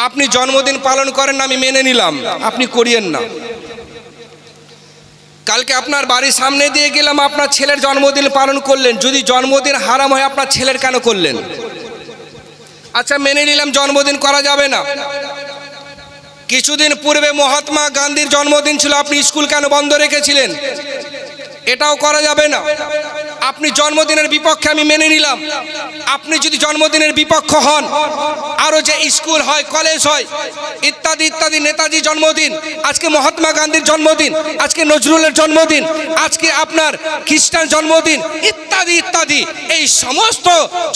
আপনি জন্মদিন পালন করেন না, আমি মেনে নিলাম, আপনি করিয়েন না। কালকে আপনার বাড়ির সামনে দিয়ে গেলাম, আপনার ছেলের জন্মদিন পালন করলেন, যদি জন্মদিন হারাম হয় আপনার ছেলের কেন করলেন? আচ্ছা মেনে নিলাম জন্মদিন করা যাবে না। কিছুদিন পূর্বে মহাত্মা গান্ধীর জন্মদিন ছিল, আপনি স্কুল কেন বন্ধ রেখেছিলেন? এটাও করা যাবে না। আপনি জন্মদিনের বিপক্ষে, আমি মেনে নিলাম। আপনি যদি জন্মদিনের বিপক্ষ হন, আরো যে স্কুল হয়, কলেজ হয়, ইত্যাদি ইত্যাদি, নেতাজি জন্মদিন, আজকে মহাত্মা গান্ধীর জন্মদিন, আজকে নজরুলের জন্মদিন, আজকে আপনার খ্রিস্টান জন্মদিন, ইত্যাদি ইত্যাদি, এই সমস্ত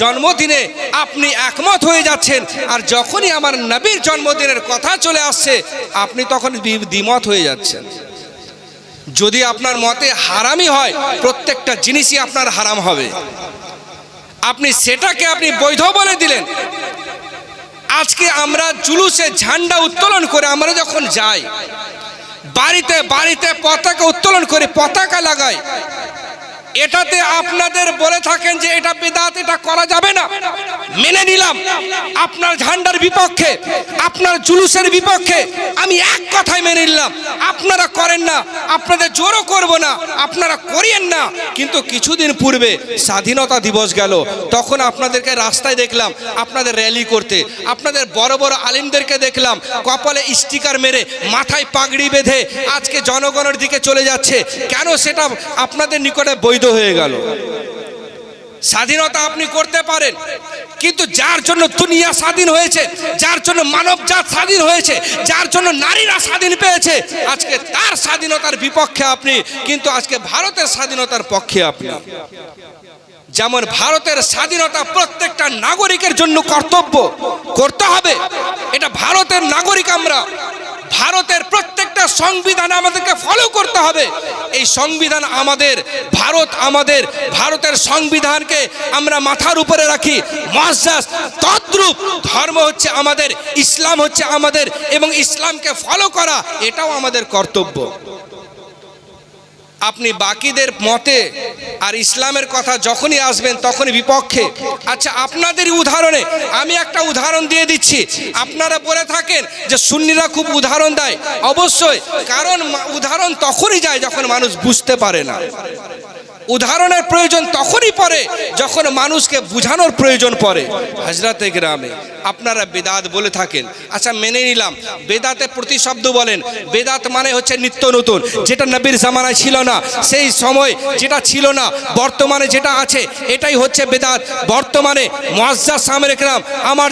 জন্মদিনে আপনি একমত হয়ে যাচ্ছেন। আর যখনই আমার নবীর জন্মদিনের কথা চলে আসছে আপনি তখন দ্বিমত হয়ে যাচ্ছেন। যদি আপনার মতে হারামই হয়, প্রত্যেকটা জিনিসই আপনার হারাম হবে, আপনি সেটাকে আপনি বৈধ বলে দিলেন। আজকে আমরা জুলুসে ঝান্ডা উত্তোলন করে আমরা যখন যাই, বাড়িতে বাড়িতে পতাকা উত্তোলন করে পতাকা লাগাই, এটাতে আপনাদের বলে থাকেন যে এটা বিদআত, এটা করা যাবে না। মেনে নিলাম আপনার ঝান্ডার বিপক্ষে, আপনার জুলুসের বিপক্ষে, আমি এক কথায় মেনে নিলাম। আপনারা করেন না, আপনাদের জোরও করব না, আপনারা করিয়েন না। কিন্তু কিছুদিন পূর্বে স্বাধীনতা দিবস গেল, তখন আপনাদেরকে রাস্তায় দেখলাম আপনাদের র্যালি করতে, আপনাদের বড় বড় আলিমদেরকে দেখলাম কপালে স্টিকার মেরে, মাথায় পাগড়ি বেঁধে আজকে জনগণের দিকে চলে যাচ্ছে। কেন সেটা আপনাদের নিকটে বৈধ হয়ে গেল? স্বাধীনতা আপনি করতে পারেন, কিন্তু যার জন্য দুনিয়া স্বাধীন হয়েছে, যার জন্য মানবজাত স্বাধীন হয়েছে, যার জন্য নারীরা স্বাধীন পেয়েছে, আজকে তার স্বাধীনতার বিপক্ষে আপনি, কিন্তু আজকে ভারতের স্বাধীনতার পক্ষে আপনি। যেমন ভারতের স্বাধীনতা প্রত্যেকটা নাগরিকের জন্য কর্তব্য, করতে হবে, এটা ভারতের নাগরিক আমরা, ভারতের প্রত্যেকটা সংবিধান আমাদেরকে ফলো করতে হবে। এই সংবিধান আমাদের, ভারত আমাদের, ভারতের সংবিধানকে আমরা মাথার উপরে রাখি। মুআজ্জাজ তদ্রূপ ধর্ম হচ্ছে আমাদের, ইসলাম হচ্ছে আমাদের, এবং ইসলামকে ফলো করা এটাও আমাদের কর্তব্য। আপনি বাকিদের মতে আর ইসলামের কথা যখনই আসবেন তখনই বিপক্ষে। আচ্ছা আপনাদেরই উদাহরণে আমি একটা উদাহরণ দিয়ে দিচ্ছি। আপনারা বলে থাকেন যে সুন্নিরা খুব উদাহরণ দেয়, অবশ্যই, কারণ উদাহরণ তখনই যায় যখন মানুষ বুঝতে পারে না। উদাহরণের প্রয়োজন তখনই পড়ে যখন মানুষকে বোঝানোর প্রয়োজন পড়ে। হযরতে গ্রামে আপনারা বেদাত বলে থাকেন, আচ্ছা মেনে নিলাম, বেদাতে প্রতিশব্দ বলেন, বেদাত মানে হচ্ছে নিত্য নতুন, যেটা নবীর জামানায় ছিল না, সেই সময় যেটা ছিল না, বর্তমানে যেটা আছে এটাই হচ্ছে বেদাত। বর্তমানে মুআজ্জাজ সামনে রাম আমার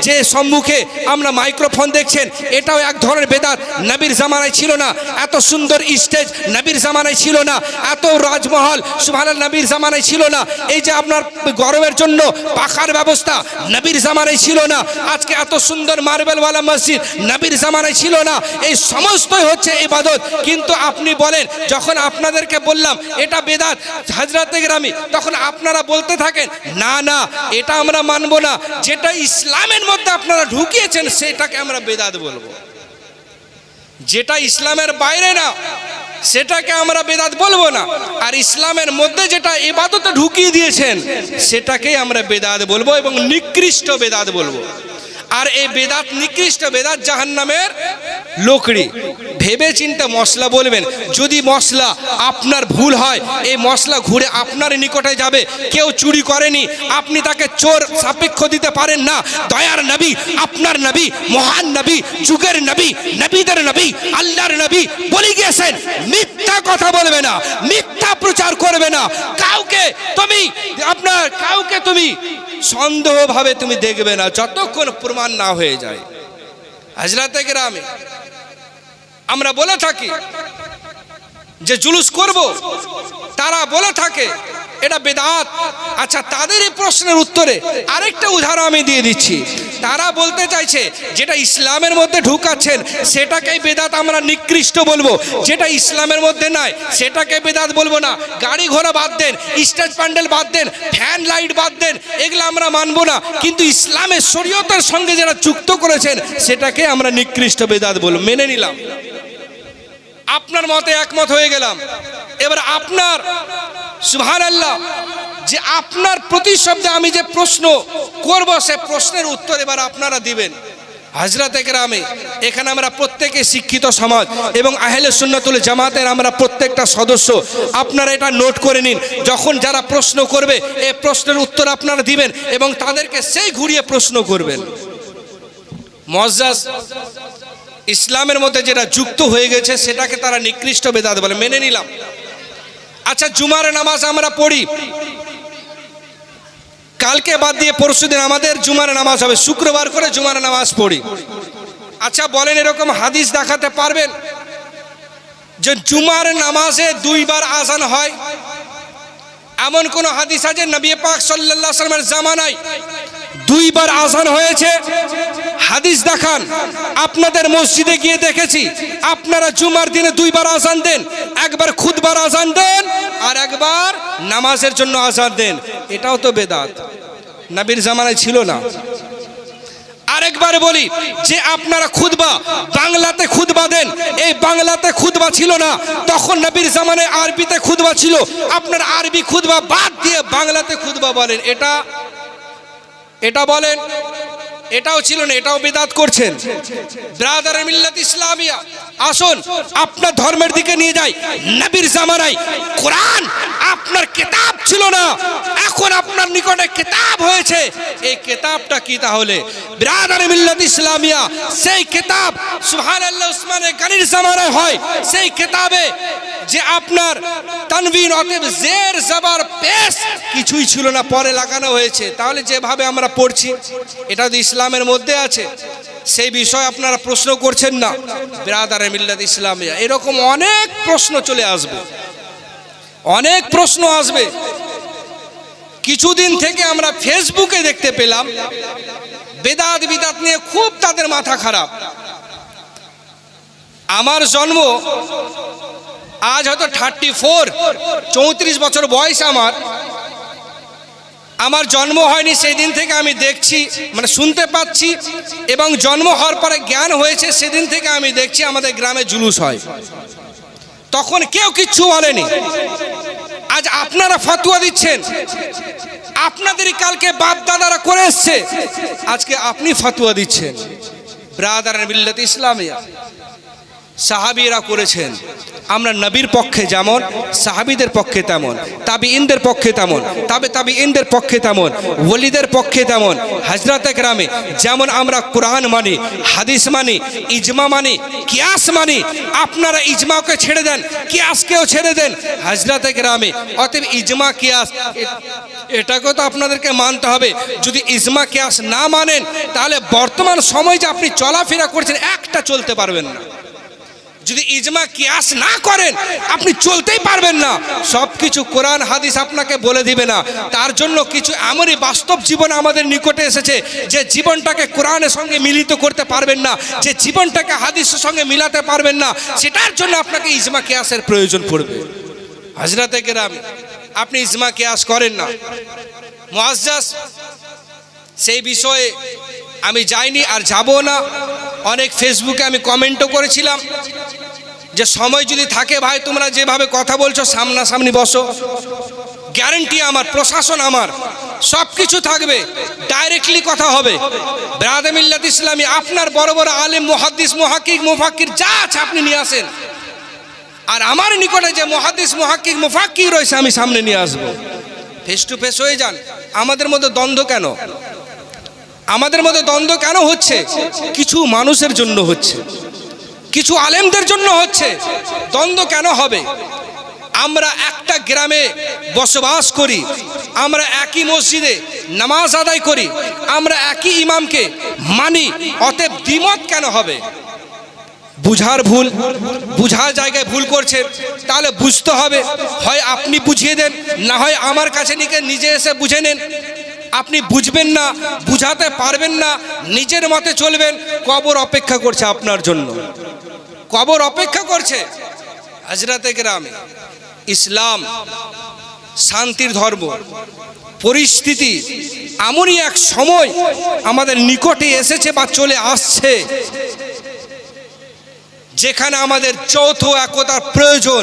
যে সম্মুখে আমরা মাইক্রোফোন দেখছেন, এটাও এক ধরনের বেদাত, নবীর জামানায় ছিল না। এত সুন্দর স্টেজ নবীর জামানায় ছিল না, এত রাজমহল সুবহানাল্লাহ নবীর জামানায় ছিল না, এই যে আপনার গরমের জন্য পাখার ব্যবস্থা নবীর জামানায় ছিল না, আজকে এত সুন্দর মার্বেলওয়ালা মসজিদ নবীর জামানায় ছিল না। এই সমস্তই হচ্ছে ইবাদত। কিন্তু আপনি বলেন, যখন আপনাদেরকে বললাম এটা বেদাত হযরতে গ্রামী, তখন আপনারা বলতে থাকেন না না এটা আমরা মানব না, যেটা ইসলামের মধ্যে আপনারা ঢুকিয়েছেন সেটাকে আমরা বেদাত বলবো, যেটা ইসলামের বাইরে না সেটাকে আমরা বেদাত বলবো না, আর ইসলামের মধ্যে যেটা ইবাদতে ঢুকিয়ে দিয়েছেন সেটাকেই আমরা বেদাত বলবো এবং নিকৃষ্ট বেদাত বলবো। আর এই বেদাত, নিকৃষ্ট বেদাত জাহান্নামের লোকড়ি। ভেবে চিন্তে মশলা বলবেন, যদি মশলা আপনার ভুল হয় এই মশলা ঘুরে আপনার নিকটে যাবে। কেউ চুরি করেনি, আপনি তাকে চোর সাপেক্ষ দিতে পারেন না। দয়ার নবী, আপনার নবী, মহান নবী, যুগের নবী, নবীদের নবী, আল্লাহর নবী বলে গিয়েছেন মিথ্যা কথা বলবে না, মিথ্যা প্রচার করবে না, কাউকে তুমি সন্দেহ ভাবে তুমি দেখবে না যতক্ষণ প্রমাণ না হয়ে যায়। হযরতে গ্রামে আমরা বলে থাকি যে জুলুস করব, তারা বলে থাকে এটা বেদাত। আচ্ছা তাদের এই প্রশ্নের উত্তরে আরেকটা উদাহরণ আমি দিয়ে দিচ্ছি। তারা বলতে চাইছে যেটা ইসলামের মধ্যে ঢুকাচ্ছেন সেটাকেই বেদাত আমরা নিকৃষ্ট বলবো, যেটা ইসলামের মধ্যে নাই সেটাকে বেদাত বলবো না। গাড়ি ঘোড়া বাদ দেন, স্টেজ প্যান্ডেল বাদ দেন, ফ্যান লাইট বাদ দেন, এগুলো আমরা মানবো না, কিন্তু ইসলামের শরীয়তের সঙ্গে যারা যুক্ত করেছেন সেটাকে আমরা নিকৃষ্ট বেদাত বলবো। মেনে নিলাম, আপনার মতে একমত হয়ে গেলাম। এবার আপনার সুবহানাল্লাহ, যে আপনার প্রতিশব্দে আমি যে প্রশ্ন করব সে প্রশ্নের উত্তর এবার আপনারা দিবেন। হযরতে কেরামে এখানে আমরা প্রত্যেকে শিক্ষিত সমাজ এবং আহলে সুন্নাতুল জামাতের আমরা প্রত্যেকটা সদস্য, আপনারা এটা নোট করে নিন। যখন যারা প্রশ্ন করবে এই প্রশ্নের উত্তর আপনারা দিবেন এবং তাদেরকে সেই ঘুরিয়ে প্রশ্ন করবেন। মুআজ্জাজ, ইসলামের মধ্যে যেটা যুক্ত হয়ে গেছে সেটাকে তারা নিকৃষ্ট বেদাত বলে, মেনে নিলাম। আচ্ছা, জুমার নামাজ আমরা পড়ি, কালকে বাদ দিয়ে পরশুদিন আমাদের জুমার নামাজ হবে, শুক্রবার করে জুমার নামাজ পড়ি। আচ্ছা বলেন, এরকম হাদিস দেখাতে পারবেন যে জুমার নামাজে দুইবার আজান হয়? এমন কোন হাদিস আছে নবী পাক সাল্লাল্লাহু আলাইহি ওয়াসাল্লামের জামানায় দুইবার আজান হয়েছে? হাদিস দেখান। আপনাদের মসজিদে গিয়ে দেখেছি আপনারা জুমার দিনে দুইবার আজান দেন, একবার খুতবার আজান দেন আর একবার নামাজের জন্য আজান দেন। এটাও তো বেদাত, নবীর জামানায় ছিল না। আরেকবার বলি যে আপনারা খুতবা বাংলাতে খুতবা দেন, এই বাংলাতে খুতবা ছিল না, তখন নবীর জামানায় আরবিতে খুতবা ছিল। আপনারা আরবি খুতবা বাদ দিয়ে বাংলাতে খুতবা বলেন, এটা বলেন, এটাও ছিল না, এটাও বিদআত করছেন। ব্রাদার মিল্লাত ইসলামিয়া, আসুন আপনার ধর্মের দিকে নিয়ে যাই। নবীর জামানায় কোরআন আপনার কিতাব ছিল না, এখন আপনার নিকটে কিতাব হয়েছে। এই কিতাবটা কি তাহলে? ব্রাদার মিল্লাত ইসলামিয়া, সেই কিতাব সুবহানাল্লাহ উসমানে গনির জামানায় হয়, সেই কিতাবে যে আপনার তানবিন অতএব জের জবর পেশ কিছুই ছিল না, পরে লাগানো হয়েছে। তাহলে যেভাবে আমরা পড়ছি এটা তো ইসলামের মধ্যে আছে, সেই বিষয় আপনারা প্রশ্ন করছেন না। ব্রাদার মিল্লাত ইসলামিয়া, এরকম অনেক প্রশ্ন চলে আসবে, অনেক প্রশ্ন আসবে। কিছুদিন থেকে আমরা ফেসবুকে দেখতে পেলাম বেদাত বিদাত নিয়ে খুব তাদের মাথা খারাপ। আমার জন্ম আজ হয়তো 34 বছর বয়স আমার জন্ম হয়নি সেই দিন থেকে আমি দেখছি, মানে শুনতে পাচ্ছি, এবং জন্ম হওয়ার পরে জ্ঞান হয়েছে সেদিন থেকে আমি দেখছি আমাদের গ্রামে জুলুস হয়। তখন কেউ কিচ্ছু বলেনি, আজ আপনারা ফতোয়া দিচ্ছেন, আপনাদেরই কালকে বাপ দাদারা করে এসছে, আজকে আপনি ফতোয়া দিচ্ছেন। ব্রাদার মিল্লাত ইসলামিয়া, সাহাবীরা করেছেন, আমরা নবীর পক্ষে যেমন সাহাবীদের পক্ষে তেমন, তাবিঈনদের পক্ষে তেমন, তাবিঈনদের পক্ষে তেমন, ওলিদের পক্ষে তেমন, হযরতে কেরামে যেমন আমরা কোরআন মানি, হাদিস মানি, ইজমা মানি, কিয়াস মানি। আপনারা ইজমাকে ছেড়ে দেন, কিয়াসকেও ছেড়ে দেন, হযরতে কেরামে। অতএব ইজমা কিয়াস এটাকেও তো আপনাদেরকে মানতে হবে। যদি ইজমা কিয়াস না মানেন তাহলে বর্তমান সময় যে আপনি চলাফেরা করছেন একটা চলতে পারবেন না। যদি ইজমা কিয়াস না করেন আপনি চলতেই পারবেন না। সবকিছু কোরআন হাদিস আপনাকে বলে দিবে না। তার জন্য কিছু এমনই বাস্তব জীবন আমাদের নিকটে এসেছে যে জীবনটাকে কোরআনের সঙ্গে মিলিত করতে পারবেন না, যে জীবনটাকে হাদিসের সঙ্গে মিলাতে পারবেন না, সেটার জন্য আপনাকে ইজমা কিয়াসের প্রয়োজন পড়বে। হযরতে কেরাম, আপনি ইজমা কিয়াস করেন না। মুআজ্জাজ, সেই বিষয়ে আমি যাইনি আর যাব না। অনেক ফেসবুকে আমি কমেন্টও করেছিলাম যে সময় যদি থাকে ভাই তোমরা যেভাবে কথা বলছো সামনাসামনি বসো, গ্যারান্টি আমার, প্রশাসন আমার, সব কিছু থাকবে, ডাইরেক্টলি কথা হবে। ব্রাদার মিল্লাত ইসলামী আপনার বড় বড় আলেম, মুহাদ্দিস, মুহাক্কিক, মুফাক্কির যা আছে আপনি নিয়ে আসেন, আর আমার নিকটে যে মুহাদ্দিস, মুহাক্কিক, মুফাক্কির রয়েছে আমি সামনে নিয়ে আসবো। ফেস টু ফেস হয়ে যান। আমাদের মধ্যে দ্বন্দ্ব কেন? আমাদের মধ্যে দ্বন্দ্ব কেন হচ্ছে? কিছু মানুষের জন্য হচ্ছে, কিছু আলেমদের জন্য হচ্ছে। দ্বন্দ্ব কেন হবে? আমরা একটা গ্রামে বসবাস করি, আমরা একই মসজিদে নামাজ আদায় করি, আমরা একই ইমামকে মানি, অতএব দ্বিমত কেন হবে? বুঝার ভুল, বুঝার জায়গায় ভুল করছেন, তাহলে বুঝতে হবে। হয় আপনি বুঝিয়ে দেন, না হয় আমার কাছে নিজে এসে বুঝে নেন। আপনি বুঝবেন না, বুঝাতে পারবেন না, নিজের মতে চলবেন, কবর অপেক্ষা করছে আপনার জন্য, কবর অপেক্ষা করছে। হযরতে কেরাম, ইসলাম শান্তির ধর্ম। পরিস্থিতি এমনই এক সময় আমাদের নিকটে এসেছে বা চলে আসছে যেখানে আমাদের যৌথ একতার প্রয়োজন।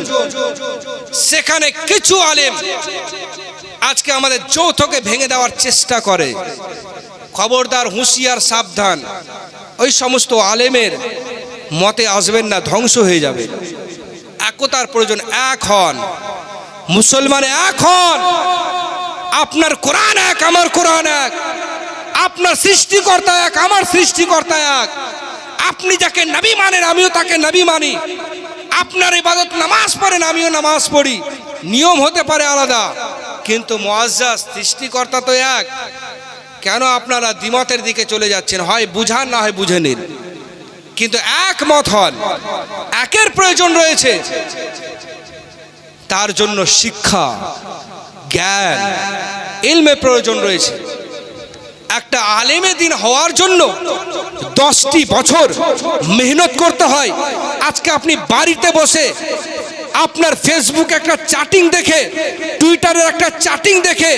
সেখানে কিছু আলেম আজকে আমাদের যৌথকে ভেঙে দেওয়ার চেষ্টা করে। খবরদার, হুঁশিয়ার, সাবধান। ওই সমস্ত আলেমের মতে আসবেন না, ধ্বংস হয়ে যাবে। একতার প্রয়োজন, এক হন মুসলমান, এক হন। আপনার কোরআন এক, আমার কোরআন এক। আপনার সৃষ্টিকর্তা এক, আমার সৃষ্টিকর্তা এক। আপনি যাকে নবী মানেন, আমিও তাকে নবী মানি। আপনার ইবাদত নামাজ পড়েন, আমিও নামাজ পড়ি। নিয়ম হতে পারে আলাদা, কিন্তু মুআজ্জাজ সৃষ্টিকর্তা তো এক। কেন আপনারা দ্বিমতের দিকে চলে যাচ্ছেন? হয় বুঝান, না হয় বুঝে নিন, কিন্তু একমত হন। একের প্রয়োজন রয়েছে, তার জন্য শিক্ষা, জ্ঞান, ইলমের প্রয়োজন রয়েছে। একটা আলেমে দিন হওয়ার জন্য 10টি বছর মেহনত করতে হয়। আজকে আপনি বাড়িতে বসে আপনার ফেসবুকে একটা চ্যাটিং দেখে, টুইটারের একটা চ্যাটিং দেখে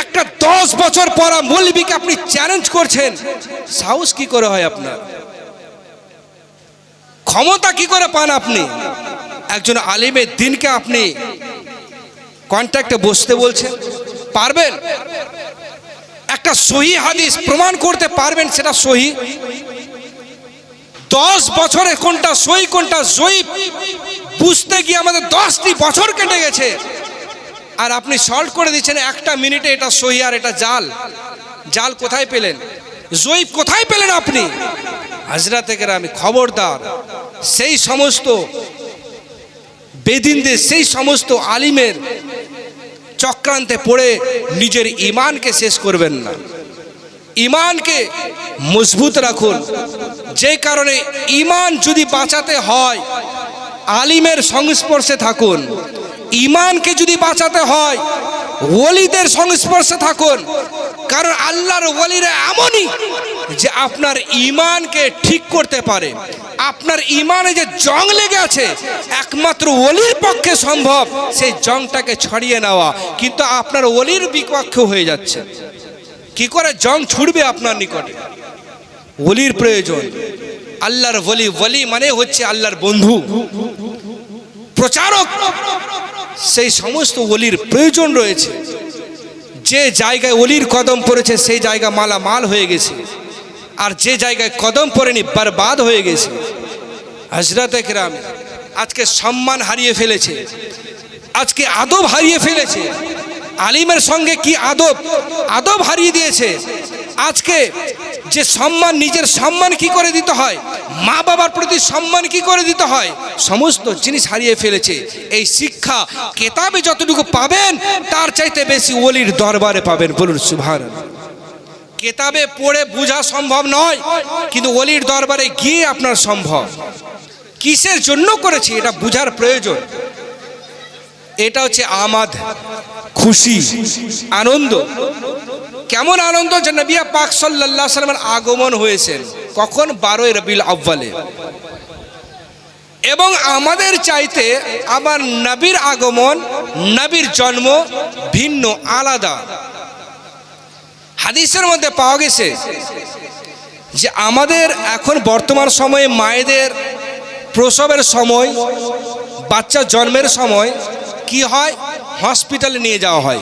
একটা 10 বছর পড়া মৌলবীকে আপনি চ্যালেঞ্জ করছেন। সাহস কি করে হয় আপনার? ক্ষমতা কি করে পান আপনি? একজন আলেমের দিনকে আপনি কন্ট্যাক্টে বসতে বলছেন? পারবেন? একটা সহি হাদিস প্রমাণ করতে পারবেন সেটা সহি? 10 বছরে কোনটা সহি কোনটা জয়ীফ বুঝতে গিয়ে আমাদের 10টি বছর কেটে গেছে। আর আপনি সলভ করে দিচ্ছেন একটা মিনিটে, এটা সহি আর এটা জাল। জাল কোথায় পেলেন? জয়ীফ কোথায় পেলেন আপনি? হযরতে কেরামি, খবরদার, সেই সমস্ত বেদিনদের, সেই সমস্ত আলিমের চক্রান্তে পড়ে নিজের ঈমানকে শেষ করবেন না। ঈমানকে মজবুত রাখুন। যে কারণে ঈমান যদি বাঁচাতে হয়, আলিমের সংস্পর্শে থাকুন। ঈমানকে যদি বাঁচাতে হয়, ওলিদের সংস্পর্শে থাকুন। কারণ আল্লাহর ওলিরা এমনই যে আপনার ঈমানকে ঠিক করতে পারে। আপনার ঈমানে যে জং লেগে আছে, একমাত্র ওলির পক্ষে সম্ভব সেই জংটাকে ছড়িয়ে নেওয়া, কিন্তু আপনার ওলির বিপক্ষে হয়ে যাচ্ছে। কি করে জং ছুটবে আপনার নিকটে? ওলির প্রয়োজন। আল্লাহর ওলি, ওলি মানে হচ্ছে আল্লাহর বন্ধু, প্রচারক। সেই সমস্ত ওলির প্রয়োজন রয়েছে। যে জায়গায় ওলির কদম পড়েছে সেই জায়গা মালামাল হয়ে গেছে, আর যে জায়গায় কদম পড়েনি বরবাদ হয়ে গেছে। হযরতে কেরাম আজকে সম্মান হারিয়ে ফেলেছে, আজকে আদব হারিয়ে ফেলেছে। আলিমের সঙ্গে কি আদব, আদব হারিয়ে দিয়েছে। আজকে যে সম্মান, নিজের সম্মান কি করে দিতে হয়, মা বাবার প্রতি সম্মান কি করে দিতে হয়, সমস্ত জিনিস হারিয়ে ফেলেছে। এই শিক্ষা কেতাবে যতটুকু পাবেন তার চাইতে বেশি ওলির দরবারে পাবেন। বলুন সুবহানাল্লাহ। কেতাবে পড়ে বোঝা সম্ভব নয়, কিন্তু ওলির দরবারে গিয়ে আপনার সম্ভব। কিসের জন্য করেছি এটা বুঝার প্রয়োজন। এটা হচ্ছে আমাদ, খুশি, আনন্দ। কেমন আনন্দ? যে নবী পাক সাল্লাল্লাহু আলাইহি ওয়াসাল্লামের আগমন হয়েছেন। কখন? 12 রবিউল আউয়ালে। এবং আমাদের চাইতে আবার নবীর আগমন, নবীর জন্ম ভিন্ন, আলাদা। হাদিসের মধ্যে পাওয়া গেছে যে আমাদের এখন বর্তমান সময়ে মায়েদের প্রসবের সময়, বাচ্চা জন্মের সময় কি হয়? হসপিটালে নিয়ে যাওয়া হয়।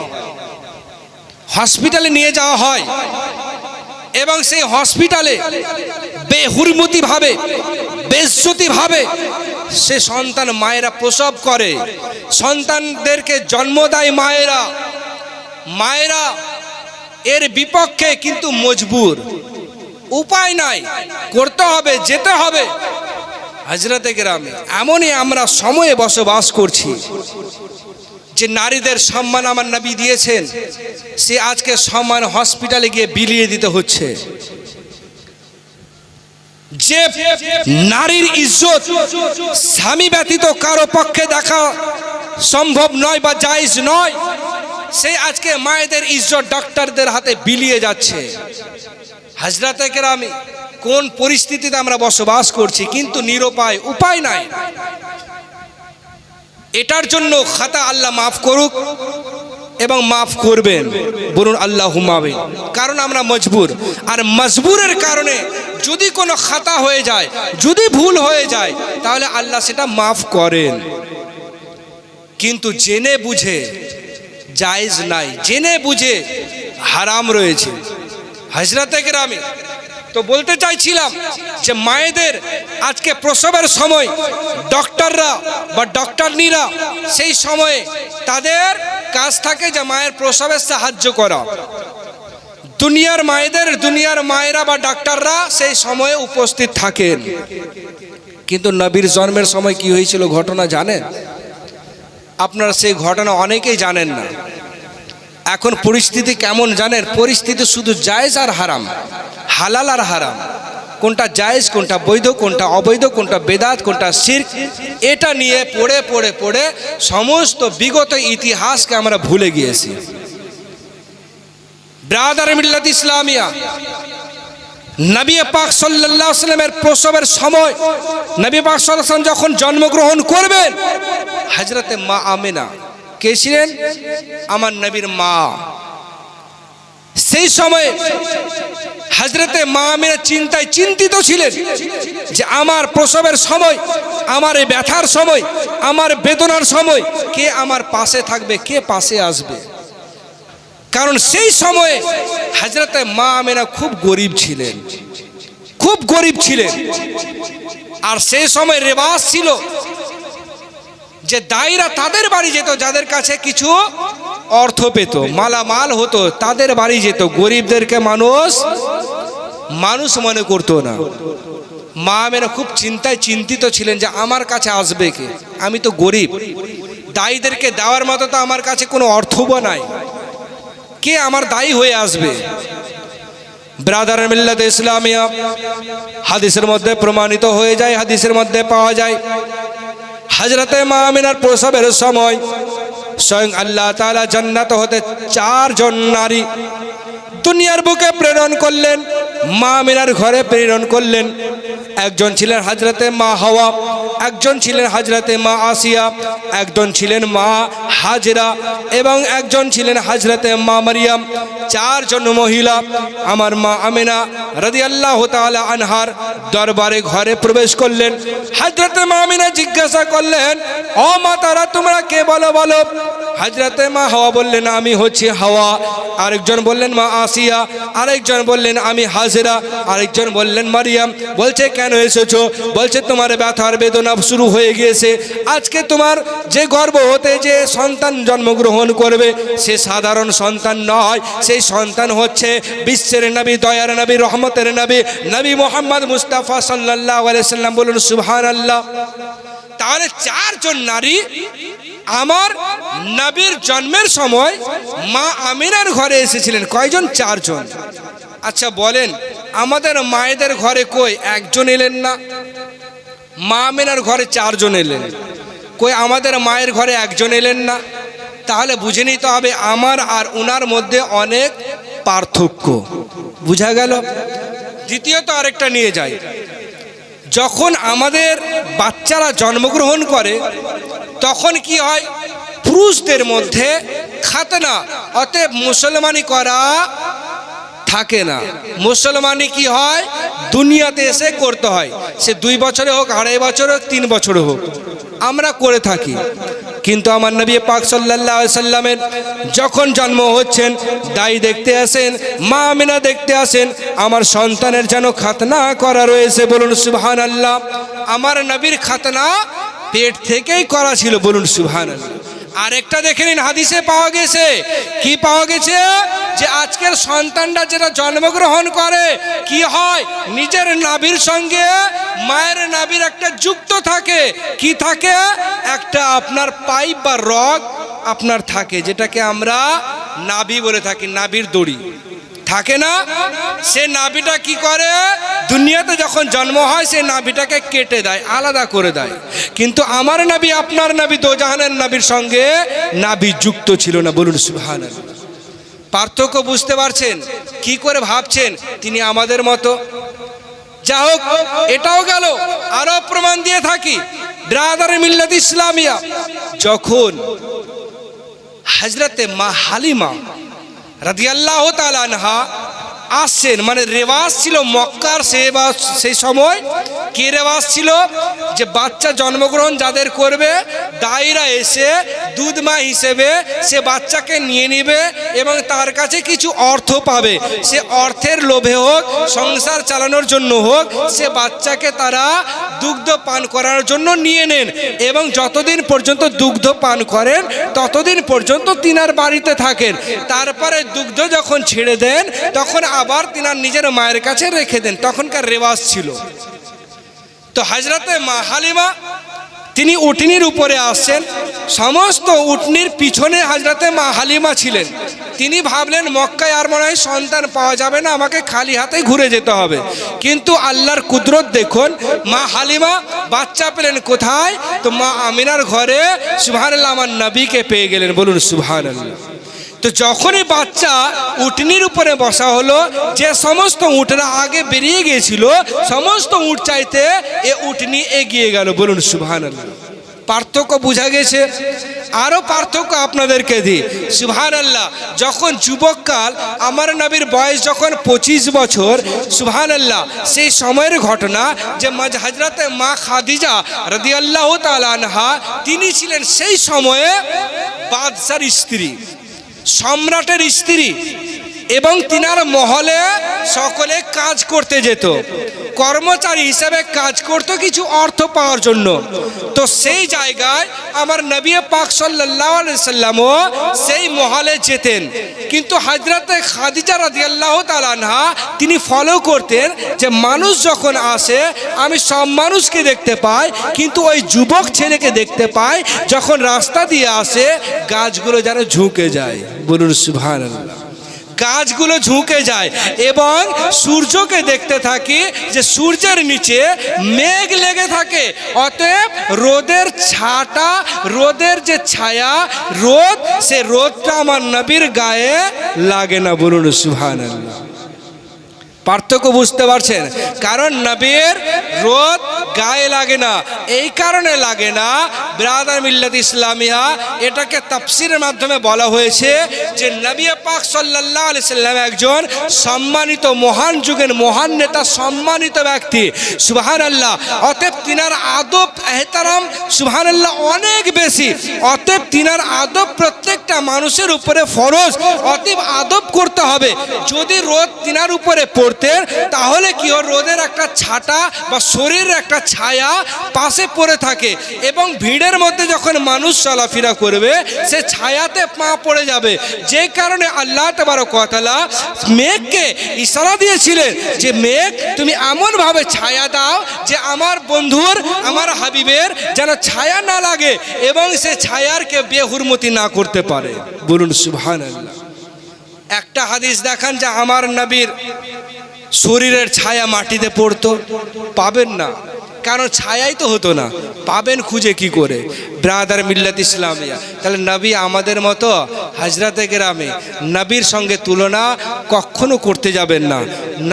হসপিটালে নিয়ে যাওয়া হয় এবং সেই হসপিটালে বেহুরমতি ভাবে, বেইজ্জতি ভাবে সে সন্তান মায়েরা প্রসব করে, সন্তানদেরকে জন্ম দেয় মায়েরা। মায়েরা এর বিপক্ষে কিন্তু মজবুর, উপায় নাই, করতে হবে, যেতে হবে। হযরতে কেরামে এমনই আমরা সময়ে বসবাস করছি যে নারীদের সম্মান আমার নবী দিয়েছেন, সে আজকে সম্মান হসপিটালে গিয়ে বিলিয়ে দিতে হচ্ছে। যে নারীর ইজ্জত স্বামী ব্যতীত কারো পক্ষে দেখা সম্ভব নয় বা জায়েজ নয়, সে আজকে মায়েদের ইজ্জত ডাক্তারদের হাতে বিলিয়ে যাচ্ছে। হযরতে কেরামে কোন পরিস্থিতিতে আমরা বসবাস করছি, কিন্তু নিরুপায়, উপায় নাই। এটার জন্য খাতা আল্লাহ মাফ করুক এবং মাফ করবেন। বলুন আল্লাহুম্মা আমিন। কারণ আমরা মজবুর, আর মজবুরের কারণে যদি কোনো খাতা হয়ে যায়, যদি ভুল হয়ে যায়, তাহলে আল্লাহ সেটা মাফ করেন। কিন্তু জেনে বুঝে জায়েজ নাই, জেনে বুঝে হারাম রয়েছে। হযরতে কেরামি। তো বলতে চাইছিলাম যে মায়েদের আজকে প্রসবের সময় ডক্টররা বা ডক্টরনিরা সেই সময়ে তাদের কাজ থাকে যে মায়ের প্রসবে সাহায্য করা। দুনিয়ার মায়েদের, দুনিয়ার মায়েরা বা ডাক্তাররা সেই সময়ে উপস্থিত থাকেন। কিন্তু নবীর জন্মের সময় কি হয়েছিল ঘটনা জানেন? আপনারা সেই ঘটনা অনেকেই জানেন না। এখন পরিস্থিতি কেমন জানেন? পরিস্থিতি শুধু জায়েজ আর হারাম, হালাল আর হারাম, কোনটা জায়েজ কোনটা বৈধ কোনটা অবৈধ কোনটা বেদাত কোনটা শিরক, এটা নিয়ে পড়ে পড়ে পড়ে সমস্ত বিগত ইতিহাসকে আমরা ভুলে গিয়েছি। ব্রাদার মিল্লাত ইসলামিয়া, নবী পাক সাল্লাল্লাহু আলাইহি ওয়াসাল্লামের প্রসবের সময় নবী পাক সাল্লাল্লাহু আলাইহি ওয়াসাল্লাম যখন জন্মগ্রহণ করবেন, হযরতে মা আমিনা কে ছিলেন? আমার নবীর মা। সেই সময় হযরতে মা আমিনা চিন্তিত ছিলেন যে আমার প্রসবের সময়, আমার এই ব্যথার সময়, আমার বেদনার সময় কে আমার পাশে থাকবে, কে পাশে আসবে। কারণ সেই সময়ে হযরতে মা আমিনা খুব গরিব ছিলেন, খুব গরিব ছিলেন। আর সেই সময় রেওয়াজ ছিল যে দায়ীরা তাদের বাড়ি যেত যাদের কাছে কিছু অর্থ পেত, মালামাল হতো, তাদের বাড়ি যেত। গরিবদেরকে মানুষ মনে করতো না। মা আমিনা খুব চিন্তিত ছিলেন যে আমার কাছে আসবে কে, আমি তো গরিব, দায়ীদেরকে দেওয়ার মতো তো আমার কাছে কোনো অর্থও নাই, কে আমার দায়ী হয়ে আসবে। ব্রাদার মিল্লাত ইসলামিয়া, হাদিসের মধ্যে প্রমাণিত হয়ে যায়, হাদিসের মধ্যে পাওয়া যায় হযরতে মা আমিনার প্রসবের সময় স্বয়ং আল্লাহ তাআলা জান্নাত হতে 4 জন নারী দুনিয়ার বুকে প্রেরণ করলেন, মা আমিনার ঘরে প্রেরণ করলেন। একজন ছিলেন হযরতে মা হাওয়া, একজন ছিলেন হযরতে মা আসিয়া, একজন ছিলেন মা হাজরা এবং একজন ছিলেন হযরতে মা মারিয়াম। 4 জন মহিলা আমার মা আমিনা রাদিয়াল্লাহু তাআলা আনহার দরবারে ঘরে প্রবেশ করলেন। হযরতে মা আমিনা জিজ্ঞাসা করলেন, ও মা তারা তোমরা কে বলো বলো। হযরতে মা হাওয়া বললেন, আমি হচ্ছি হাওয়া। আরেকজন বললেন মা আসিয়া, আরেকজন বললেন আমি হাজরা, আরেকজন বললেন মারিয়াম। বলছে কেন এসেছো? বলছে তোমার ব্যথার বেদনা শুরু হয়ে গিয়েছে। আজকে তোমার যে গর্ভ হতে যে সন্তান জন্মগ্রহণ করবে সে সাধারণ সন্তান নয়, সেই সন্তান হচ্ছে বিশ্বের নবী, দয়ার নবী, রহমতের নবী, নবী মুহাম্মদ মুস্তাফা সাল্লাল্লাহু আলাইহি সাল্লাম। বলুন সুবহানাল্লাহ। তাহলে 4 জন নারী আমার নবীর জন্মের সময় মা আমিনার ঘরে এসেছিলেন। কয়জন? 4 জন। আচ্ছা বলেন, আমাদের মায়েদের ঘরে কই একজন এলেন না? মা আমিনার ঘরে 4 জন এলেন, কই আমাদের মায়ের ঘরে একজন এলেন না? তাহলে বুঝে নিতে হবে আমার আর উনার মধ্যে অনেক পার্থক্য। বুঝা গেল? দ্বিতীয়ত আরেকটা নিয়ে যাই, যখন আমাদের বাচ্চারা জন্মগ্রহণ করে তখন কি হয়? পুরুষদের মধ্যে খাতনা, অতএব মুসলমানি করা থাকে না। মুসলমানি কি হয়? দুনিয়াতে এসে করতে হয়, সে 2 বছরে হোক, 2.5 বছরে হোক, 3 বছরে হোক, আমরা করে থাকি। কিন্তু আমার নবী পাক সাল্লাল্লাহু আলাইহি সাল্লামের যখন জন্ম হচ্ছেন, দাই দেখতে আসেন, মা আমিনা দেখতে আসেন, আমার সন্তানের যেন খাতনা করা রয়েছে। বলুন সুবহানাল্লাহ। আমার নবীর খাতনা পেট থেকেই করা ছিল। বলুন সুবহানাল্লাহ। আরেকটা দেখে নিন, হাদিসে পাওয়া গেছে, কি পাওয়া গেছে? যে আজকের সন্তানটা যেটা জন্মগ্রহণ করে কি হয়? নিজের নাভির সঙ্গে মায়ের নাভির একটা যুক্ত থাকে। কি থাকে? একটা আপনার পাইপ বা রগ আপনার থাকে, যেটাকে আমরা নাভি বলে থাকি, নাভির দড়ি থাকে না? সে নাভিটা কি করে? দুনিয়াতে যখন জন্ম হয় সে নাভিটাকে কেটে দেয়, আলাদা করে দেয়। কিন্তু আমার নবী, আপনার নবী, দোজাহানের নবীর সঙ্গে নাভি যুক্ত ছিল না। বলুন সুবহানাল্লাহ। পার্থক্য বুঝতে পারছেন? কি করে ভাবছেন তিনি আমাদের মতো? যা হোক, এটাও গেল। আরো প্রমাণ দিয়ে থাকি। ব্রাদার মিল্লাত ইসলামিয়া, যখন হযরতে মা হালিমা রাদিয়াল্লাহু তাআলা আনহা আসছেন, মানে রেওয়াজ ছিল মক্কার সেই সময় কি রেওয়াজ ছিল যে বাচ্চা জন্মগ্রহণ যাদের করবে দায়রা এসে দুধ মা হিসেবে সে বাচ্চাকে নিয়ে নেবে এবং তার কাছে কিছু অর্থ পাবে। সে অর্থের লোভে হোক, সংসার চালানোর জন্য হোক, সে বাচ্চাকে তারা দুগ্ধ পান করার জন্য নিয়ে নেন এবং যতদিন পর্যন্ত দুগ্ধ পান করেন ততদিন পর্যন্ত তিনার বাড়িতে থাকেন। তারপরে দুগ্ধ যখন ছেড়ে দেন তখন আবার তিনার নিজের মায়ের কাছে রেখে দেন। তখনকার রেওয়াজ ছিল। তো হযরতে মা হালিমা তিনি উটনির উপরে আসছেন, সমস্ত উটনির পিছনে হযরতে মা হালিমা ছিলেন। তিনি ভাবলেন মক্কায় আর মনে হয় সন্তান পাওয়া যাবে না, আমাকে খালি হাতে ঘুরে যেতে হবে। কিন্তু আল্লাহর কুদরত দেখুন, মা হালিমা বাচ্চা পেলেন কোথায়? তো মা আমিনার ঘরে। সুবহানাল্লাহ, আমার নবীকে পেয়ে গেলেন। বলুন সুবহানাল্লাহ। তো যখনই বাচ্চা উটনির উপরে বসা হলো, যে সমস্ত উটরা আগে বেরিয়ে গিয়েছিল সমস্ত উট চাইতে এ উটনি এগিয়ে গেল। বলুন সুবহানাল্লাহ। পার্থক্য বোঝা গেছে? আরো পার্থক্য আপনাদেরকে দিই। সুবহানাল্লাহ, যখন যুবককাল আমার নবীর বয়স যখন 25 বছর, সুবহানাল্লাহ, সেই সময়ের ঘটনা যে হযরতে মা খাদিজা রাদিয়াল্লাহু তাআলা আনহা তিনি ছিলেন সেই সময়ে বাদশার স্ত্রী, সম্রাটের স্ত্রী, এবং তিনার মহলে সকলে কাজ করতে যেত, কর্মচারী হিসেবে কাজ করতো কিছু অর্থ পাওয়ার জন্য। তো সেই জায়গায় আমার নবী পাক সাল্লাল্লাহু আলাইহি সাল্লামও সেই মহলে যেতেন। কিন্তু হযরতে খাদিজা রাদিয়াল্লাহু তাআলা আনহা তিনি ফলো করতেন যে মানুষ যখন আসে আমি সব মানুষকে দেখতে পাই, কিন্তু ওই যুবক ছেলেকে দেখতে পাই যখন রাস্তা দিয়ে আসে গাছগুলো যেন ঝুঁকে যায়। বলুন সুবহানাল্লাহ। গাছগুলো ঝুঁকে যায় এবং সূর্যকে দেখতে থাকি যে সূর্যের নিচে মেঘ লেগে থাকে। অতএব রোদের ছাটা, রোদের যে ছায়া, রোদ, সে রোদটা আমার নবীর গায়ে লাগে না। বলুন সুবহানাল্লাহ। পার্থক্য বুঝতে পারছেন? কারণ নবীর রোদ গায়ে লাগে না। এই কারণে লাগে না, ব্রাদার মিল্লাত ইসলামিয়া এটাকে তাফসীরের মাধ্যমে বলা হয়েছে যে নবী পাক সাল্লাল্লাহু আলাইহি সাল্লাম একজন সম্মানিত মহান যুগের মহান নেতা, সম্মানিত ব্যক্তি। সুবহানাল্লাহ। অতএব তিনার আদব এহতারাম সুবহানাল্লাহ অনেক বেশি। অতএব তিনার আদব প্রত্যেকটা মানুষের উপরে ফরজ। অতএব আদব করতে হবে। যদি রোদ তিনার উপরে পড়তে তাহলে কি রোদের একটা ছাটা বা শরীরের একটা ছায়া পাশে পড়ে থাকে এবং ভিড়ের মধ্যে যখন মানুষ চলাফেরা করবে সে ছায়াতে পা পড়ে যাবে। যে কারণে আল্লাহ তাবারক ওয়া তাআলা মেঘকে ইশারা দিয়েছিলেন যে মেঘ তুমি এমন ভাবে ছায়া দাও যে আমার বন্ধুর, আমার হাবিবের যেন ছায়া না লাগে এবং সে ছায়ারকে বেহুরমতি না করতে পারে। বলুন সুবহানাল্লাহ। একটা হাদিস দেখান যে আমার নবীর শরীরের ছায়া মাটিতে পড়তো, পাবেন না, কারণ ছায়াই তো হতো না। পাবেন খুঁজে কি করে? ব্রাদার মিল্লাত ইসলামিয়া। তাহলে নবী আমাদের মতো হাজরাতে গ্রামে নবীর সঙ্গে তুলনা কখনো করতে যাবেন না।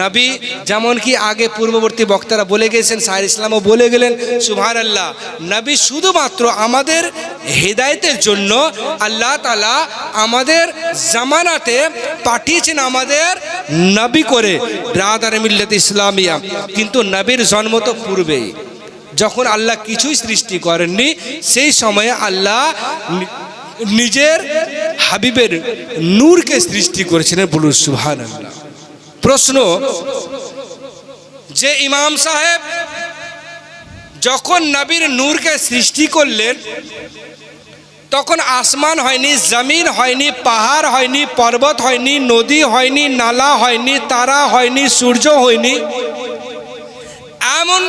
নবী যেমন কি আগে পূর্ববর্তী বক্তারা বলে গেছেন, সাহের ইসলামও বলে গেলেন, সুবহানাল্লাহ, নবী শুধুমাত্র আমাদের হেদায়েতের জন্য আল্লাহ তাআলা আমাদের জামানাতে পাঠিয়েছেন আমাদের নবী করে, ব্রাদার মিল্লাত ইসলামিয়া। কিন্তু নবীর জন্ম তো পূর্বেই, যখন আল্লাহ কিছুই সৃষ্টি করেননি সেই সময়ে আল্লাহ নিজের হাবিবের নূরকে সৃষ্টি করেছিলেন। বলুন সুবহানাল্লাহ। প্রশ্ন, যে ইমাম সাহেব যখন নবীর নূরকে সৃষ্টি করলেন তখন আসমান হয়নি, জমিন হয়নি, পাহাড় হয়নি, পর্বত হয়নি, নদী হয়নি, নালা হয়নি, তারা হয়নি, সূর্য হয়নি, এমন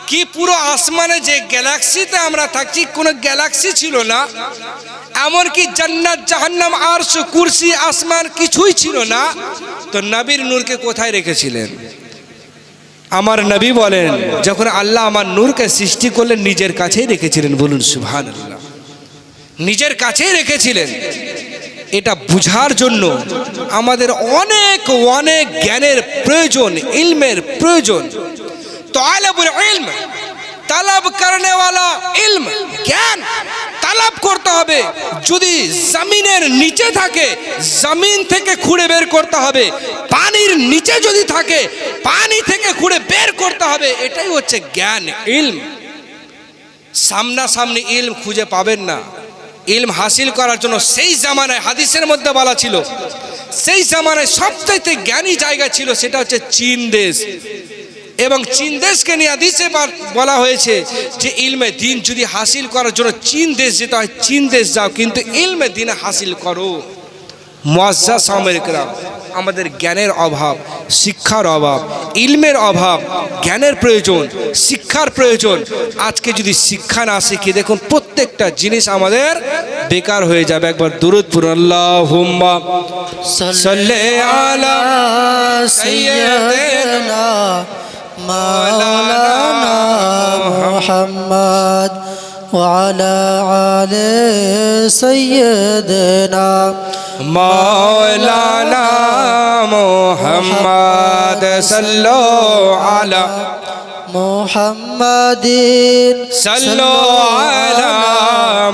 কি পুরো আসমানে যে গ্যালাক্সিতে আমরা থাকছি কোনো গ্যালাক্সি ছিল না। এমনকি জান্নাত, জাহান্নাম, আরশ, কুরসি, আসমান কিছুই ছিল না। তো নবীর নূরকে কোথায় রেখেছিলেন? আমার নবী বলেন যখন আল্লাহ আমার নূরকে সৃষ্টি করলেন নিজের কাছেই রেখেছিলেন। বলুন সুবহানাল্লাহ। নিজের কাছেই রেখেছিলেন। এটা বুঝার জন্য আমাদের অনেক অনেক জ্ঞানের প্রয়োজন, ইলমের প্রয়োজন। তালিবুল ইলম, তলব করনে ওয়ালা ইলম, জ্ঞান তালাব করতে হবে। যদি জমিনের নিচে থাকে জমিন থেকে খুঁড়ে বের করতে হবে, পানির নিচে যদি থাকে পানি থেকে খুঁড়ে বের করতে হবে। এটাই হচ্ছে জ্ঞান, ইলম। সামনাসামনি ইলম খুঁজে পাবেন না। ইলম হাসিল করার জন্য সেই জামানায় হাদিসের মধ্যে বলা ছিল, সেই জামানায় সবচাইতে জ্ঞানী জায়গা ছিল সেটা হচ্ছে চীন দেশ। এবং চীন দেশকে নিয়ে হাদিসে বলা হয়েছে যে ইলমে দিন যদি হাসিল করার জন্য চীন দেশ যেতে হয়, চীন দেশ যাও, কিন্তু ইলমে দিন হাসিল করো। মুআজ্জাজ সামরিক রাম, আমাদের জ্ঞানের অভাব, শিক্ষার অভাব, ইলমের অভাব, জ্ঞানের প্রয়োজন, শিক্ষার প্রয়োজন। আজকে যদি শিক্ষা না শিখি দেখুন প্রত্যেকটা জিনিস আমাদের বেকার হয়ে যাবে। একবার দুরূদ পড়ুন, আল্লাহুম্মা সাল্লি আলা সাইয়্যিদিনা মাওলানা মুহাম্মদ ওয়া আলা আলি সাইয়্যিদিনা মাওলানা মুহাম্মদ সাল্লু আলা মুহাম্মাদিন সাল্লু আলা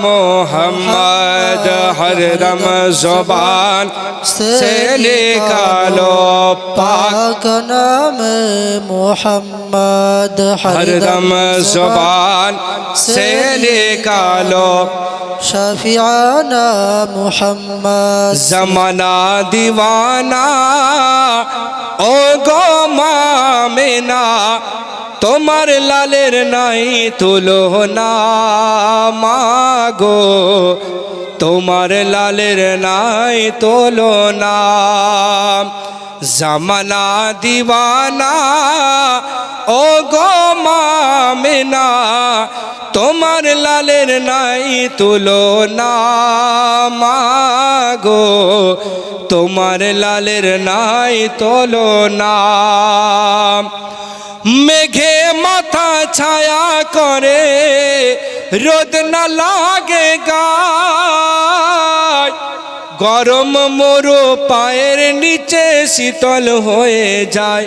মুহাম্মদ। হরদম ज़ुबान से निकालो पाक नाम मुहम्मद, हरदम ज़ुबान से निकालो शफियाना मुहम्मद। जमाना दीवाना ओ गो मामिना, তোমার লালের নাই তুলনা মাগো, তোমার লালের নাই তুলনা। জামানা দিওয়ানা ও গো মামিনা, তোমার লালের নাই তুলনা মাগো, তোমার লালের নাই তুলনা। মেঘে মাথা ছায়া করে রোদ না লাগে গায়, গরম মোরো পায়ের নিচে শীতল হয়ে যায়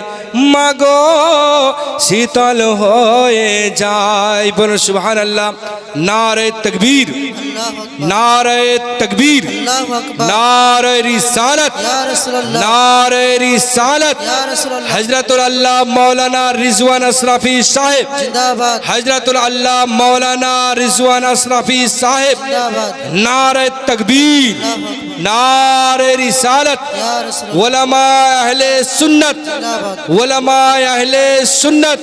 মাগো, শীতল হয়ে যায়। বলুন সুবহানাল্লাহ। নারে তাকবীর, নারে তাকবীর, নারে রিসালাত, নারে রিসালাত। হযরতুল আল্লাহ মাওলানা রিজওয়ান আশরাফি সাহেব जिंदाबाद, হযরতুল আল্লাহ মাওলানা রিজওয়ান আশরাফি সাহেব। নারে তাকবীর, নারে রিসালাত। উলামা আহলে সুন্নাত, উলামা আহলে সুন্নাত।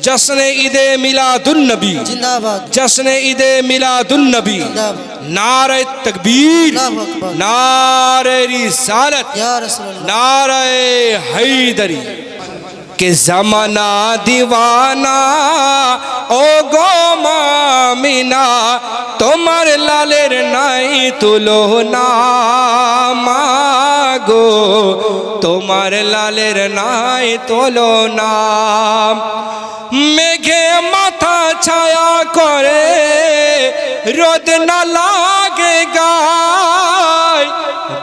জশ্ন ঈদে মিলাদুন নবী, जिंदाबाद, जश्न ईदे मिलादुन नबी। नारे तकबीर, नारे रिसालत, या रसूलल्लाह। नारे हैदरी। के जमाना दीवाना ओ गो मामिना, তোমার লালের নাই তুলনা মাগো, তোমার লালের নাই তুলনা। মেঘে মাথা ছায়া করে রোদ না লাগে গায়,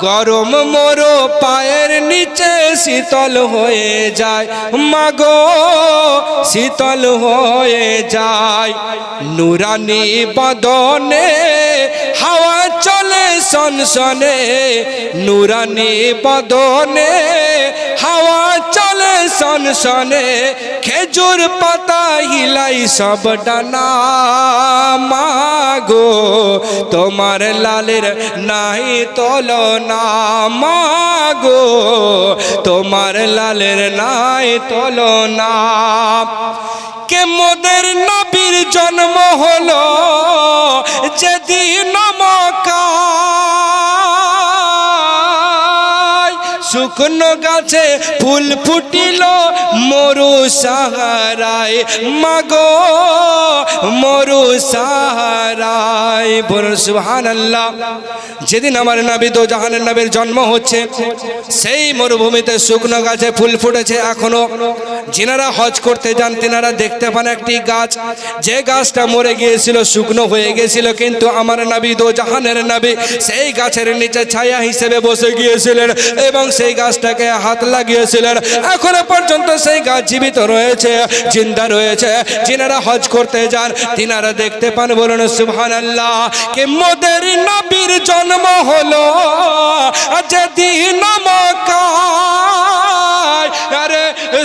গরম মোরো পায়ের নিচে শীতল হয়ে যায় মাগো, শীতল হয়ে যায়। নুরানি বদনে হাওয়া চলে সনসনে, নুরানি বদনে হাওয়া চলে সনসনে। খেজুর পাতা হিলাই সব ডানা মাগো, তোমার লালের নাই তুলনা মাগো, তোমার লালের নাই তুলনা। কে মোদের নবীর জন্ম হলো যেদিন মক্কায়, শুকনো গাছে ফুল ফুটিল মরু সাহারায় মাগো, মরু সাহারায়। বলুন সুবহানাল্লাহ। যেদিন আমার নবী দো জাহানের নবীর জন্ম হচ্ছে, সেই মরুভূমিতে শুকনো গাছে ফুল ফুটেছে। এখনো যিনারা হজ করতে যান তিনারা দেখতে পান একটি গাছ, যে গাছটা মরে গিয়েছিল, শুকনো হয়ে গিয়েছিল, কিন্তু আমার নবী দো জাহানের নবী সেই গাছের নিচে ছায়া হিসেবে বসে গিয়েছিলেন এবং সেই গাছটাকে হাত লাগিয়েছিলেন। এখনো পর্যন্ত সেই গাছ জীবিত রয়েছে, জিন্দা রয়েছে। যিনারা হজ করতে যান তিনারা দেখতে পান, বলুন সুবহানাল্লাহ। কে মোদের নবীর জন্ম হলো যেদিন মক্কায়, আরে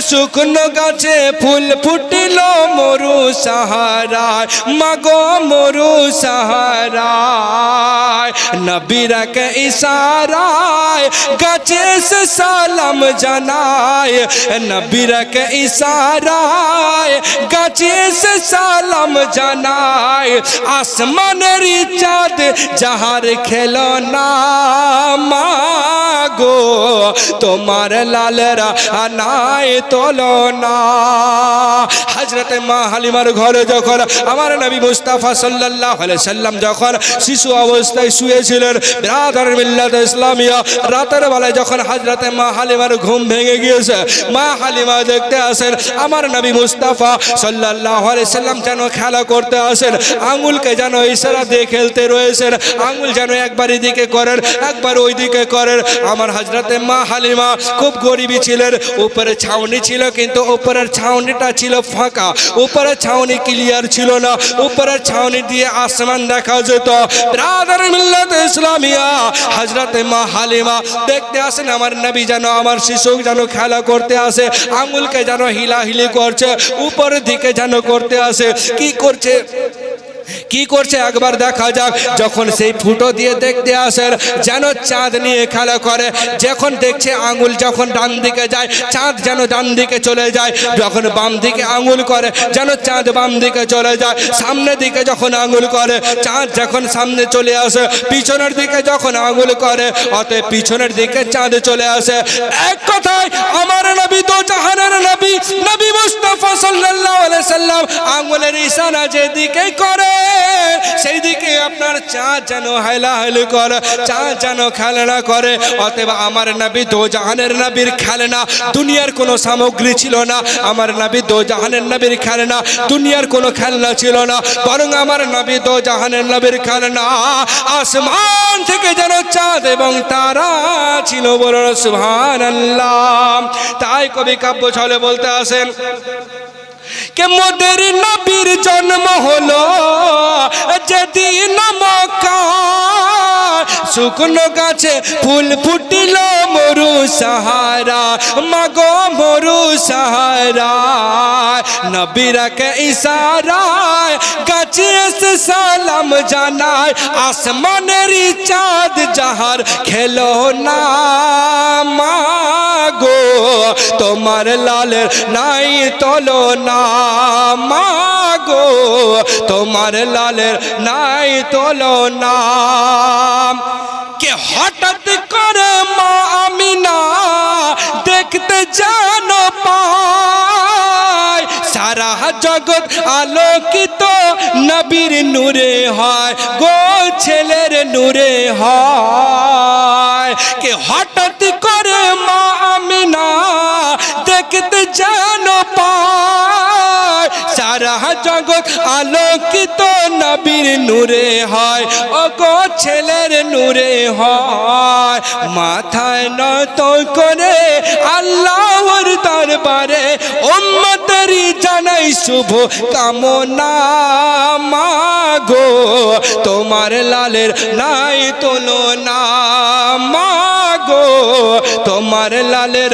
শুকনো গাছে ফুল ফুটিল মরু সাহারায়, মাগো মরু সাহারায়। নবীরা কে ইশারায় গাছে সে সালাম জানায়, নবীরা কে ইশারায় গাছে সে সালাম জানায়। আসমানের চাঁদ যাহার খেলনা, মাগো তোমার লালেরা নাই তুলনা। হযরতে মা হালিমার ঘরে যখন আমার নবী মুস্তাফা সাল্লাল্লাহু আলাইহি সাল্লাম যখন শিশু অবস্থায় শুয়েছিলেন, ব্রাদার মিল্লাত ইসলামিয়া, রাতের বেলায় যখন হযরতে মা হালিমার ঘুম ভেঙে গিয়েছে, মা হালিমা দেখতে আসেন আমার নবী মুস্তাফা সাল্লাল্লাহু আলাইহি সাল্লাম যেন খেলা করতে আসেন, আঙ্গুলকে যেন ইশারা দিয়ে খেলতে রয়েছেন, আঙ্গুল যেন একবার এদিকে করেন একবার ওই দিকে করেন। আমার হযরতে মা হালিমা খুব গরিবী ছিলেন, উপরে ছাউনি ছিল কিন্তু উপরের ছাউনিটা ছিল ফাঁকা, উপরের ছাউনি ক্লিয়ার ছিল না, উপরের ছাউনি দিয়ে আসমান দেখা যেত। ব্রাদার মিল্লাত ইসলামিয়া, হযরতে মা হালিমা দেখতে আসেন আমার নবী যেন আমার শিশু যেন খেলা করতে আসে, আঙ্গুলকে যেন হিলাহিলি করছে, উপরের দিকে যেন করতে আসে। কি করছে একবার দেখা যাক। যখন সেই ফুটো দিয়ে দেখতে আসেন যেন চাঁদ নিয়ে খেলা করে, যখন দেখছে আঙ্গুল যখন ডান দিকে যায় চাঁদ যেন ডান দিকে চলে যায়, যখন বাম দিকে আঙ্গুল করে যেন চাঁদ বাম দিকে চলে যায়, সামনের দিকে যখন আঙ্গুল করে চাঁদ যখন সামনে চলে আসে, পিছনের দিকে যখন আঙ্গুল করে অতএব পিছনের দিকে চাঁদ চলে আসে। এক কথায় আমার নবী তো জাহানের নবী, নবী মুস্তাফা সাল্লাল্লাহু আলাইহি সাল্লাম আঙ্গুলের ইশারা যেদিকে করে সেই দিকে আপনার চাঁদ যেন হাইলাহাইলি করে, চাঁদ যেন খেলনা করে। অতএব আমার নবী দো জাহানের নবীর খেলনা, দুনিয়ার কোনো সামগ্রী ছিল না। আমার নবী দো জাহানের নবীর খেলনা, দুনিয়ার কোনো খেলনা ছিল না, বরং আমার নবী দো জাহানের নবীর খেলনা আসমান থেকে যেন চাঁদ এবং তারা ছিল, বলুন সুবহানাল্লাহ। তাই কবি কাব্য ছলে বলতে আসেন কে মোদের নবীর জন্ম হলো যেদিন মক্কায়, শুকনো গাছে ফুল ফুটিল মরু সাহারা, মাগো মরু সাহারা। নবীরা কে ইশারায় গাছে এসে সালাম জানায়, আসমানের চাঁদ যাহার খেলো না, মাগো তোমার লালের নাই তুলনা, মাগো তোমার লালের নাই তুলনা। কে হঠাৎ করে মা আমিনা দেখতে যেন পায়, সারা জগৎ আলোকিত নবীর নূরে হয় গো, ছেলের নূরে হয়। কে হঠাৎ করে মা আমিনা দেখতে যেন পায়, সারা জগৎ আলোকিত নবীর নূরে হয়, ও গো ছেলের নূরে হয়। মাথায় নত করে আল্লাহর দরবারে উম্মতেরই জানাই শুভ কামনা, মাগো তোমার লালের নাই তুলনা, মাগো তোমার লালের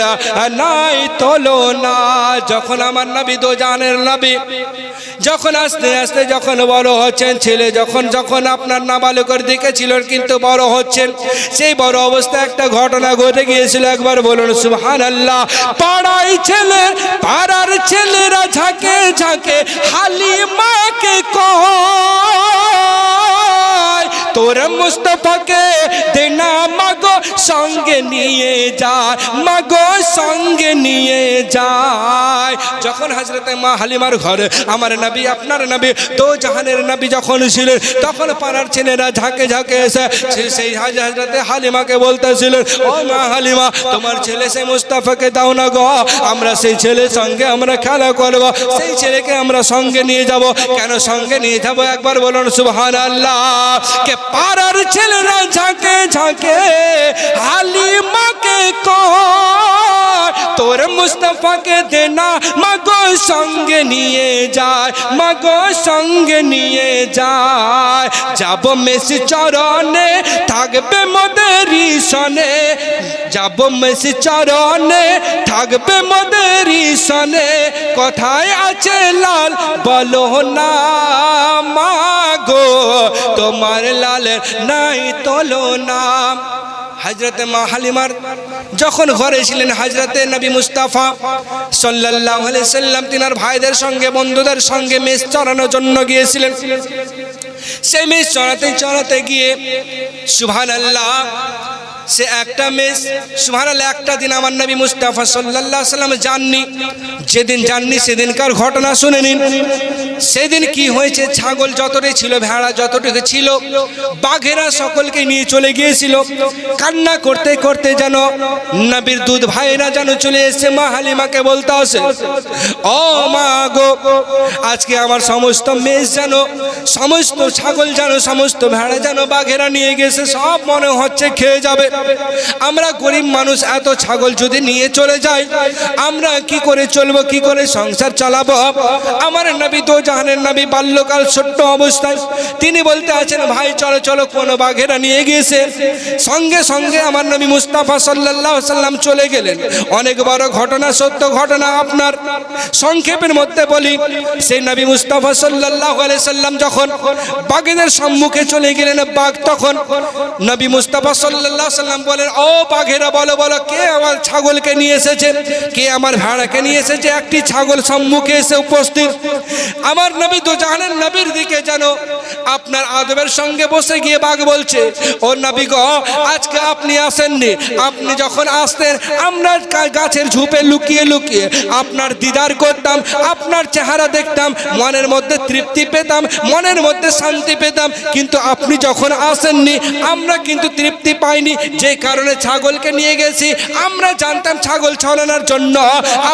নাই তুলনা। যখন আমার নবী দো জানের নবী যখন আস্তে আস্তে যখন বড় হচ্ছেন, ছেলে যখন যখন আপনার নাবালকের দিকে ছিলেন কিন্তু বড় হচ্ছেন, সেই বড় অবস্থায় একটা ঘটনা ঘটে গিয়েছিল, একবার বলুন সুবহানাল্লাহ। পাড়ার ছেলেরা ঝাঁকে ঝাঁকে হালিমাকে কয়, তোর মুস্তাফাকে দেনা মাগো সঙ্গে নিয়ে যায়, মাগো সঙ্গে নিয়ে যায়। যখন হযরতে মা হালিমার ঘরে আমার নবী আপনার নবী দো জাহানের নবী যখন ছিলেন, তখন পাড়ার ছেলেরা ঝাঁকে ঝাঁকে এসে সেই হযরতে হালিমাকে বলতেছিলেন, ও মা হালিমা তোমার ছেলে সেই মুস্তাফাকে দাও না গো, আমরা সেই ছেলের সঙ্গে আমরা খেলা করব, সেই ছেলেকে আমরা সঙ্গে নিয়ে যাব। কেন সঙ্গে নিয়ে যাব একবার বলুন সুবহানাল্লাহ। কে পাড়ার ছেলেরা ঝাঁকে ঝাঁকে হালিমাকে কর তোর মুস্তাফাকে দেনা মাগো সঙ্গে নিয়ে যায়, মাগো সঙ্গে নিয়ে যায়। যাব মেসি চরণে থাকবে মোদেরই সনে, যাব মেসি চরণে থাকবে মোদেরই সনে। কোথায় আছে লাল বলো না মাগো, তোমার লালের নাই তোলো নাম। হযরতে মা হালিমার যখন ঘরে ছিলেন হযরতে নবী মুস্তাফা সাল্লাল্লাহু আলাইহি সাল্লাম তিনার ভাইদের সঙ্গে বন্ধুদের সঙ্গে মেষ চরানোর জন্য গিয়েছিলেন। সেই মেষ চরাতে চরাতে গিয়ে সুবহানাল্লাহ সে একটা মেষ সুবহানাল্লাহ একটা দিন আমার নবী মুস্তাফা সাল্লাল্লাহু আলাইহি সাল্লাম যাননি। যেদিন যাননি সেদিনকার ঘটনা শুনে নিন। সেদিন কি হয়েছে, ছাগল যতটুকু ছিল, ভেড়া যতটুকু ছিল, বাঘেরা সকলকে নিয়ে চলে গিয়েছিল। কান্না করতে করতে যেন নবীর দুধ ভাইরা যেন চলে এসেছে মা হালিমাকে বলতে আসে, ও মা গো, আজকে আমার সমস্ত মেষ যেন, সমস্ত ছাগল যেন, সমস্ত ভেড়া যেন বাঘেরা নিয়ে গেছে, সব মনে হচ্ছে খেয়ে যাবে। আমরা গরিব মানুষ, এত ছাগল যদি নিয়ে চলে যায় আমরা কি করে চলবো, কি করে সংসার চালাবো? আমার নবী তো জাহানের নবী বাল্যকাল ছোট্ট অবস্থায় তিনি বলতে আছেন, ভাই চলো চলো, কোন বাঘেরা নিয়ে গিয়েছে। সঙ্গে সঙ্গে আমার নবী মুস্তাফা সাল্লাল্লাহু আলাইহি সাল্লাম চলে গেলেন। অনেক বড় ঘটনা, সত্য ঘটনা আপনার সংক্ষেপের মধ্যে বলি। সেই নবী মুস্তাফা সাল্লাল্লাহু আলাইহি সাল্লাম যখন বাঘেদের সম্মুখে চলে গেলেন, বাঘ তখন নবী মুস্তাফা সাল্লাল্লাহু আলাইহি সাল্লাম বলেন, ও বাঘেরা বলো বলো, কে আমার ছাগলকে নিয়ে এসেছে, কে আমার ভেড়াকে নিয়ে এসেছে? একটি ছাগল সম্মুখে এসে উপস্থিত। আমার নবী তো জানেন নবীর দিকে যেন আপনার আদবের সঙ্গে বসে গিয়ে বাঘ বলছে, ও নবী গো, আজকে আপনি আসেননি, আপনি যখন আসতেন আমরা গাছের ঝোপে লুকিয়ে লুকিয়ে আপনার দিদার করতাম, আপনার চেহারা দেখতাম, মনের মধ্যে তৃপ্তি পেতাম, মনের মধ্যে শান্তি পেতাম। কিন্তু আপনি যখন আসেননি আমরা কিন্তু তৃপ্তি পাইনি, যে কারণে ছাগলকে নিয়ে গেছি। আমরা জানতাম ছাগল ছড়ানোর জন্য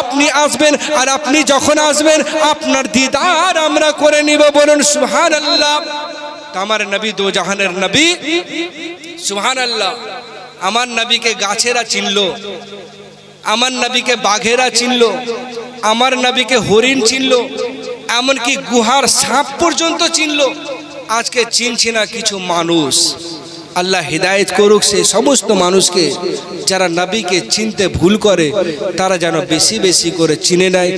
আপনি আসবেন, আর আপনি যখন আসবেন আপনার দিদার আমরা করে নিব। বলুন সুবহানাল্লাহ। আমার নবী দো জাহানের নবী, সুবহানাল্লাহ। আমার নবীকে গাছেরা চিনল, আমার নবীকে বাঘেরা চিনল, আমার নবীকে হরিণ চিনল, এমনকি গুহার সাপ পর্যন্ত চিনল। আজকে চিনছি না কিছু মানুষ। আল্লাহ হিদায়েত করুক সেই সমস্ত মানুষকে যারা নবীকে চিনতে ভুল করে, তারা যেন বেশি বেশি করে চিনে নেয়।